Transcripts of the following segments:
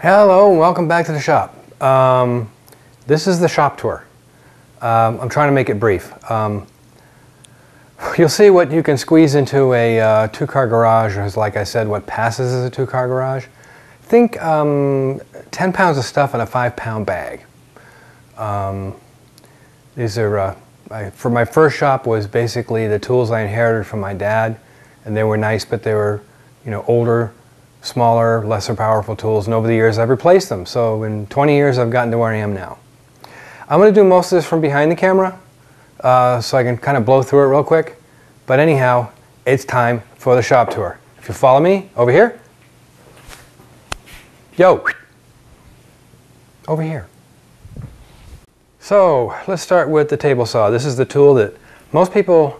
Hello and welcome back to the shop. This is the shop tour. I'm trying to make it brief. You'll see what you can squeeze into a two-car garage, or like I said, what passes as a two-car garage. Think 10 pounds of stuff in a 5-pound bag. These are, for my first shop was basically the tools I inherited from my dad, and they were nice, but they were, older, smaller, lesser powerful tools, and over the years I've replaced them. So in 20 years I've gotten to where I am now. I'm going to do most of this from behind the camera, so I can kind of blow through it real quick. But anyhow, it's time for the shop tour. If you follow me over here, yo, over here. So let's start with the table saw. This is the tool that most people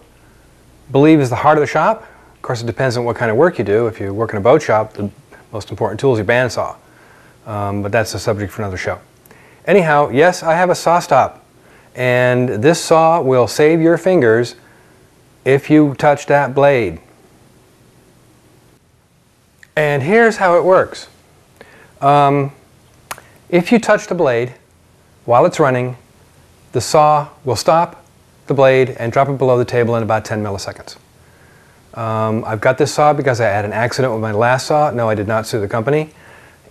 believe is the heart of the shop. Of course, it depends on what kind of work you do. If you work in a boat shop, the most important tool is your bandsaw. But that's a subject for another show. Anyhow, yes, I have a SawStop. And this saw will save your fingers if you touch that blade. And here's how it works. If you touch the blade while it's running, the saw will stop the blade and drop it below the table in about 10 milliseconds. I've got this saw because I had an accident with my last saw. No, I did not sue the company.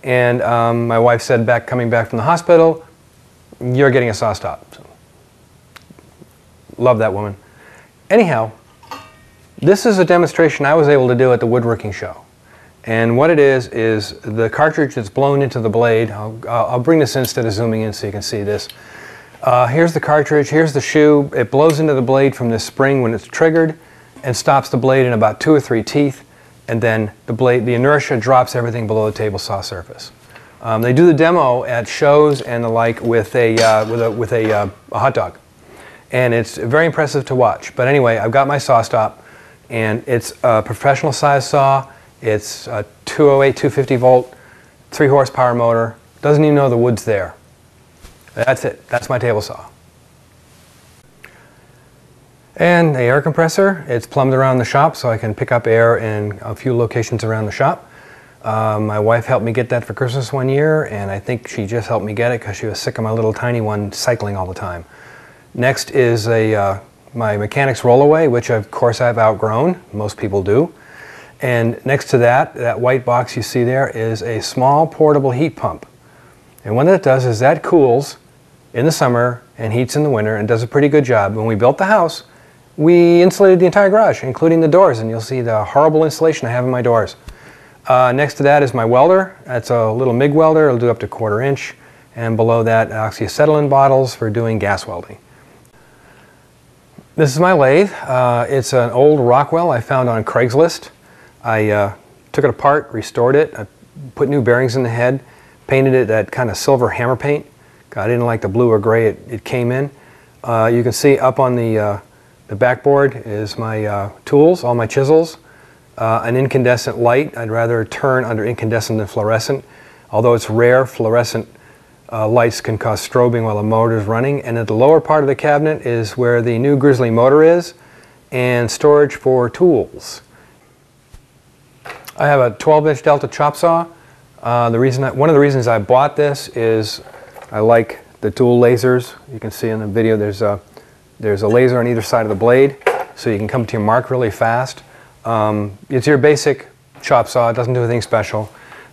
And my wife said, coming back from the hospital, you're getting a SawStop. So, love that woman. Anyhow, this is a demonstration I was able to do at the woodworking show. And what it is the cartridge that's blown into the blade. I'll bring this in instead of zooming in so you can see this. Here's the cartridge, here's the shoe. It blows into the blade from this spring when it's triggered and stops the blade in about 2 or 3 teeth, and then the inertia drops everything below the table saw surface. They do the demo at shows and the like with a hot dog, and it's very impressive to watch. But anyway, I've got my SawStop, and it's a professional size saw. It's a 208, 250 volt, 3 horsepower motor. Doesn't even know the wood's there. That's it. That's my table saw. And the air compressor, it's plumbed around the shop so I can pick up air in a few locations around the shop. My wife helped me get that for Christmas one year, and I think she just helped me get it because she was sick of my little tiny one cycling all the time. Next is my mechanics rollaway, which of course I've outgrown. Most people do. And next to that white box you see there is a small portable heat pump. And what that does is that cools in the summer and heats in the winter and does a pretty good job. When we built the house, we insulated the entire garage, including the doors, and you'll see the horrible insulation I have in my doors. Next to that is my welder. That's a little MIG welder. It'll do up to 1/4 inch. And below that, oxyacetylene bottles for doing gas welding. This is my lathe. It's an old Rockwell I found on Craigslist. I took it apart, restored it, I put new bearings in the head, painted it that kind of silver hammer paint. I didn't like the blue or gray it came in. You can see up on the backboard is my tools, all my chisels, an incandescent light. I'd rather turn under incandescent than fluorescent. Although it's rare, fluorescent lights can cause strobing while the motor is running. And at the lower part of the cabinet is where the new Grizzly motor is and storage for tools. I have a 12-inch Delta chop saw. One of the reasons I bought this is I like the dual lasers. You can see in the video there's a laser on either side of the blade, so you can come to your mark really fast. It's your basic chop saw. It doesn't do anything special,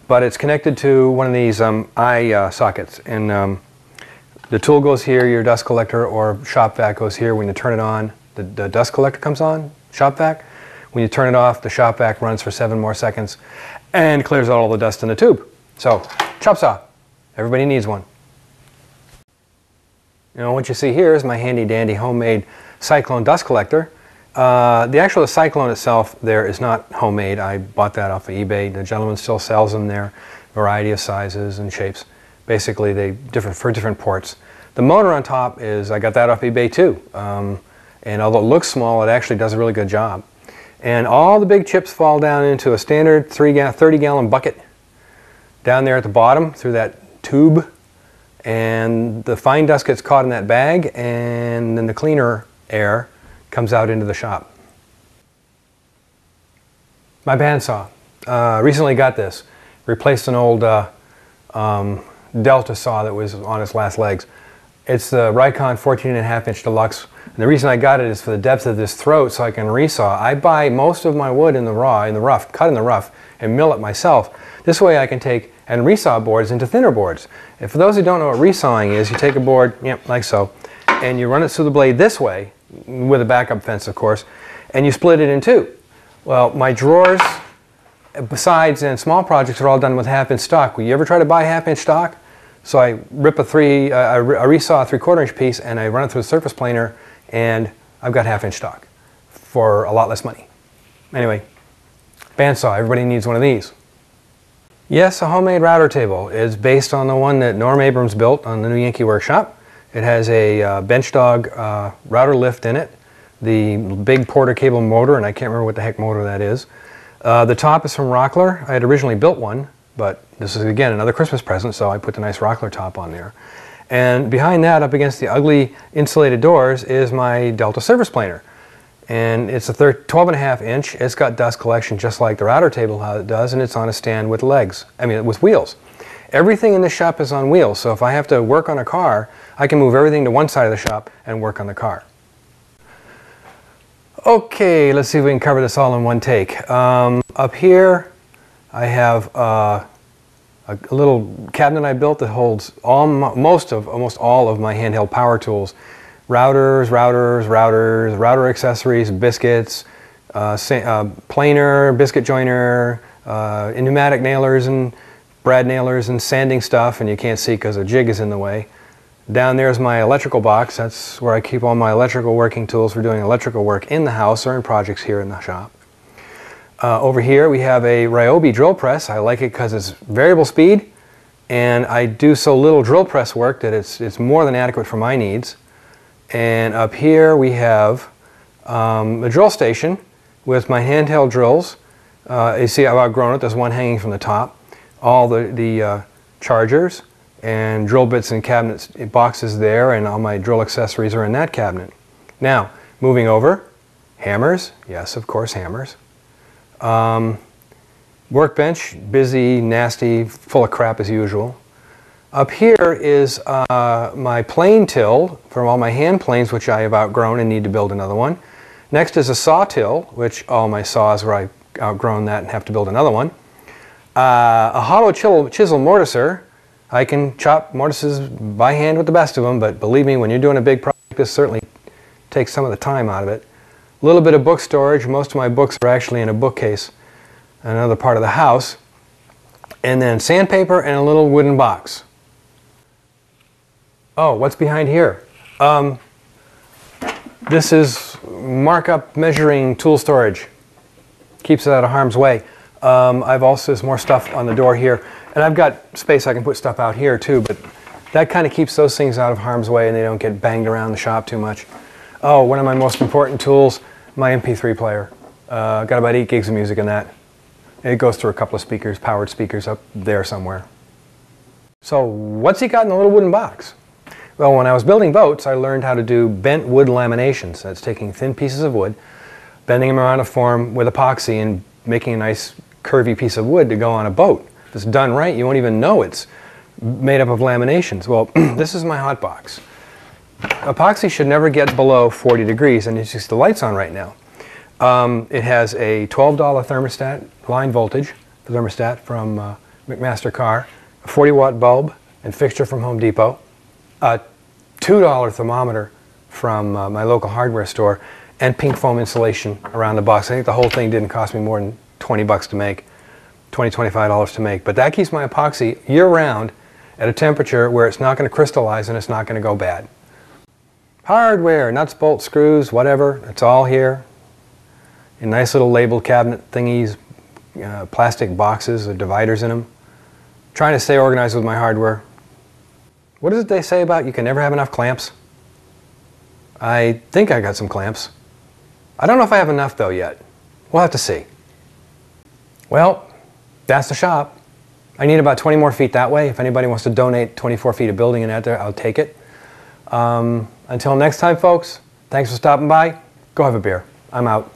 but it's connected to one of these eye sockets, and the tool goes here, your dust collector or shop vac goes here. When you turn it on, the dust collector comes on, shop vac. When you turn it off, the shop vac runs for 7 more seconds and clears out all the dust in the tube. So, chop saw. Everybody needs one. What you see here is my handy dandy homemade Cyclone dust collector. The Cyclone itself there is not homemade. I bought that off of eBay. The gentleman still sells them there, variety of sizes and shapes. Basically, they for different ports. The motor on top is, I got that off eBay too. And although it looks small, it actually does a really good job. And all the big chips fall down into a standard 30-gallon bucket down there at the bottom through that tube. And the fine dust gets caught in that bag, and then the cleaner air comes out into the shop. My bandsaw. Recently got this. Replaced an old Delta saw that was on its last legs. It's the Rikon 14.5-inch Deluxe. And the reason I got it is for the depth of this throat so I can resaw. I buy most of my wood in the rough, cut in the rough, and mill it myself. This way I can take and resaw boards into thinner boards. And for those who don't know what resawing is, you take a board, like so, and you run it through the blade this way, with a backup fence of course, and you split it in two. Well, my drawers, besides and small projects are all done with 1/2-inch stock. Will you ever try to buy 1/2-inch stock? So I rip I resaw a 3/4-inch piece and I run it through the surface planer, and I've got 1/2-inch stock for a lot less money. Anyway, bandsaw, everybody needs one of these. Yes, a homemade router table is based on the one that Norm Abrams built on the new Yankee Workshop. It has a bench dog router lift in it, the big Porter cable motor, and I can't remember what the heck motor that is. The top is from Rockler. I had originally built one, but this is again another Christmas present, so I put the nice Rockler top on there. And behind that, up against the ugly insulated doors, is my Delta surface planer. And it's a 12.5-inch. It's got dust collection just like the router table how it does, and it's on a stand with with wheels. Everything in the shop is on wheels, so if I have to work on a car, I can move everything to one side of the shop and work on the car. Okay, let's see if we can cover this all in one take. Up here, I have a little cabinet I built that holds almost all of my handheld power tools. Router accessories, biscuits, planer, biscuit joiner, pneumatic nailers and brad nailers and sanding stuff, and you can't see because the jig is in the way. Down there is my electrical box. That's where I keep all my electrical working tools for doing electrical work in the house or in projects here in the shop. Over here we have a Ryobi drill press. I like it because it's variable speed, and I do so little drill press work that it's more than adequate for my needs. And up here we have a drill station with my handheld drills. You see I've outgrown it. There's one hanging from the top. All the chargers and drill bits and cabinets boxes there, and all my drill accessories are in that cabinet. Now, moving over, hammers. Yes, of course, hammers. Workbench, busy, nasty, full of crap as usual. Up here is my plane till from all my hand planes, which I have outgrown and need to build another one. Next is a saw till, which all my saws where I've outgrown that and have to build another one. A hollow chisel mortiser. I can chop mortises by hand with the best of them, but believe me, when you're doing a big project, this certainly takes some of the time out of it. A little bit of book storage. Most of my books are actually in a bookcase in another part of the house. And then sandpaper and a little wooden box. Oh, what's behind here? This is markup measuring tool storage. Keeps it out of harm's way. There's more stuff on the door here. And I've got space I can put stuff out here too, but that kind of keeps those things out of harm's way and they don't get banged around the shop too much. Oh, one of my most important tools, my MP3 player. Got about 8 gigs of music in that. It goes through a couple of speakers, powered speakers up there somewhere. So what's he got in the little wooden box? Well, when I was building boats, I learned how to do bent wood laminations. That's taking thin pieces of wood, bending them around a form with epoxy and making a nice curvy piece of wood to go on a boat. If it's done right, you won't even know it's made up of laminations. Well, this is my hot box. Epoxy should never get below 40 degrees, and it's just the lights on right now. It has a $12 thermostat, line voltage thermostat from McMaster Carr, a 40-watt bulb and fixture from Home Depot, a $2 thermometer from my local hardware store, and pink foam insulation around the box. I think the whole thing didn't cost me more than 20 bucks to make, $25 to make. But that keeps my epoxy year-round at a temperature where it's not going to crystallize and it's not going to go bad. Hardware, nuts, bolts, screws, whatever, it's all here in nice little labeled cabinet thingies, plastic boxes with dividers in them. Trying to stay organized with my hardware. What is it they say about you can never have enough clamps? I think I got some clamps. I don't know if I have enough though yet. We'll have to see. Well, that's the shop. I need about 20 more feet that way. If anybody wants to donate 24 feet of building in that there, I'll take it. Until next time, folks, thanks for stopping by. Go have a beer. I'm out.